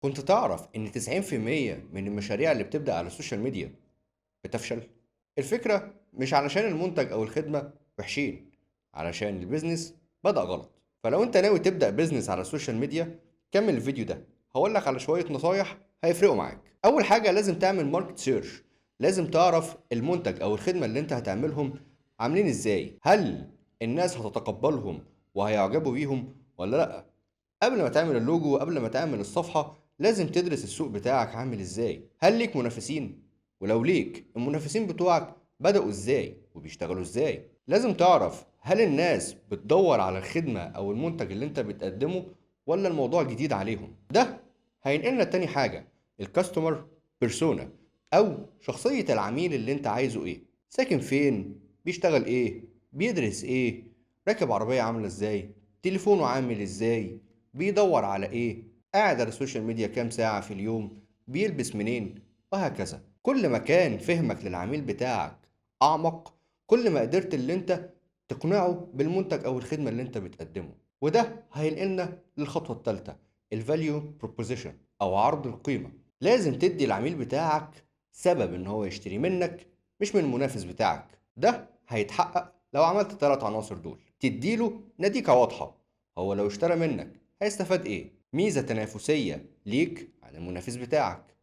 كنت تعرف إن 90% من المشاريع اللي بتبدأ على السوشيال ميديا بتفشل؟ الفكرة مش علشان المنتج أو الخدمة وحشين، علشان البيزنس بدأ غلط. فلو أنت ناوي تبدأ بيزنس على السوشيال ميديا، كمل الفيديو ده. هقولك على شوية نصايح هيفرقوا معاك. أول حاجة لازم تعمل ماركت سيرش. لازم تعرف المنتج أو الخدمة اللي أنت هتعملهم عاملين إزاي. هل الناس هتتقبلهم وهيعجبوا بيهم ولا لأ؟ قبل ما تعمل اللوجو وقبل ما تعمل الصفحة لازم تدرس السوق بتاعك عامل ازاي. هل ليك منافسين؟ ولو ليك، المنافسين بتوعك بدأوا ازاي وبيشتغلوا ازاي؟ لازم تعرف هل الناس بتدور على الخدمة او المنتج اللي انت بتقدمه ولا الموضوع جديد عليهم. ده هينقلنا تاني حاجة، الكاستمر بيرسونا او شخصية العميل اللي انت عايزه ايه. ساكن فين؟ بيشتغل ايه؟ بيدرس ايه؟ راكب عربية عاملة ازاي؟ تليفونه عامل ازاي؟ بيدور على ايه؟ قاعد على السوشيال ميديا كام ساعة في اليوم؟ بيلبس منين؟ وهكذا. كل ما كان فهمك للعميل بتاعك أعمق، كل ما قدرت اللي انت تقنعه بالمنتج أو الخدمة اللي انت بتقدمه. وده هينقلنا للخطوة الثالثة، الفاليو بروبوزيشن أو عرض القيمة. لازم تدي العميل بتاعك سبب ان هو يشتري منك، مش من المنافس بتاعك. ده هيتحقق لو عملت الثلاث عناصر دول. تديله نتيجة واضحة، هو لو اشترى منك هيستفاد ايه؟ ميزة تنافسية ليك عن المنافس بتاعك.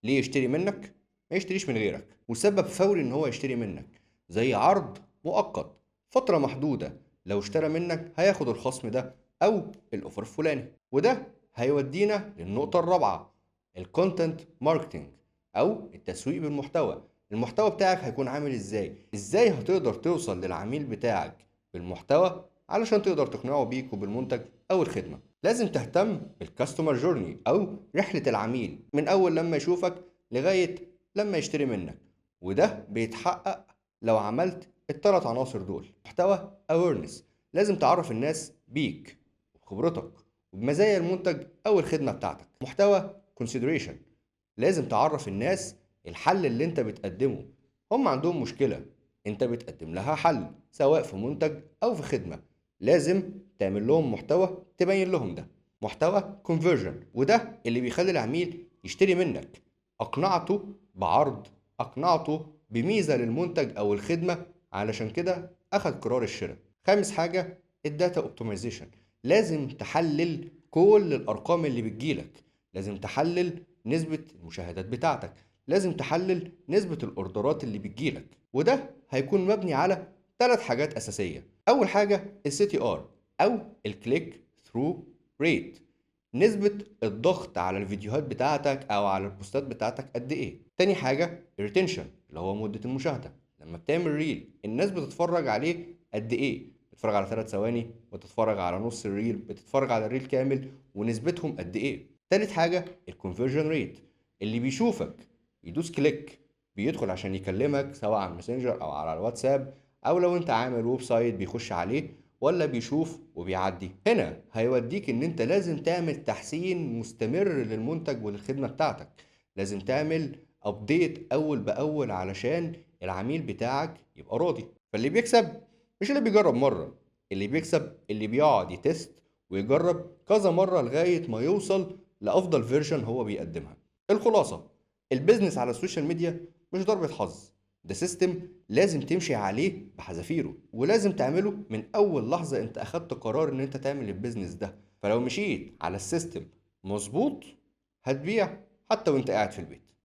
ليه يشتري منك؟ ما يشتريش من غيرك. وسبب فوري ان هو يشتري منك، زي عرض مؤقت فترة محدودة، لو اشترى منك هياخد الخصم ده او الاوفر الفلاني. وده هيودينا للنقطة الرابعة، الكونتنت ماركتنج او التسويق بالمحتوى. المحتوى بتاعك هيكون عامل ازاي؟ ازاي هتقدر توصل للعميل بتاعك بالمحتوى علشان تقدر تقنعه بيك وبالمنتج او الخدمه؟ لازم تهتم بالكاستمر جورني او رحله العميل من اول لما يشوفك لغايه لما يشتري منك. وده بيتحقق لو عملت الثلاث عناصر دول. محتوى اويرنس، لازم تعرف الناس بيك وبخبرتك وبمزايا المنتج او الخدمه بتاعتك. محتوى كونسيدريشن، لازم تعرف الناس الحل اللي انت بتقدمه. هم عندهم مشكلة، انت بتقدم لها حل سواء في منتج او في خدمة. لازم تعمل لهم محتوى تبين لهم ده. محتوى كونفرجن، وده اللي بيخلي العميل يشتري منك. اقنعته بعرض، اقنعته بميزة للمنتج او الخدمة، علشان كده اخد قرار الشراء. خامس حاجة، الداتا اوبتمايزيشن. لازم تحلل كل الارقام اللي بتجيلك. لازم تحلل نسبة المشاهدات بتاعتك. لازم تحلل نسبة الاوردرات اللي بتجيلك. وده هيكون مبني على ثلاث حاجات أساسية. أول حاجة السي تي ار أو الكليك ثرو ريت، نسبة الضغط على الفيديوهات بتاعتك أو على البوستات بتاعتك قد إيه. تاني حاجة الريتنشن اللي هو مدة المشاهدة. لما بتعمل ريل الناس بتتفرج عليه قد إيه؟ بتتفرج على 3 ثواني، بتتفرج على نص الريل، بتتفرج على الريل كامل، ونسبتهم قد إيه. تالت حاجة الكونفرجن ريت، اللي بيشوفك يدوس كليك بيدخل عشان يكلمك سواء على الماسنجر او على الواتساب، او لو انت عامل ويب سايت بيخش عليه، ولا بيشوف وبيعدي. هنا هيوديك ان انت لازم تعمل تحسين مستمر للمنتج وللخدمة بتاعتك. لازم تعمل ابديت اول باول علشان العميل بتاعك يبقى راضي. فاللي بيكسب مش اللي بيجرب مرة، اللي بيكسب اللي بيقعد يتست ويجرب كذا مرة لغاية ما يوصل لأفضل فيرجن هو بيقدمها. الخلاصة، البيزنس على السوشيال ميديا مش ضربة حظ، ده سيستم لازم تمشي عليه بحذافيره، ولازم تعمله من أول لحظة أنت أخدت قرار إن أنت تعمل البيزنس ده. فلو مشيت على السيستم مظبوط هتبيع حتى وأنت قاعد في البيت.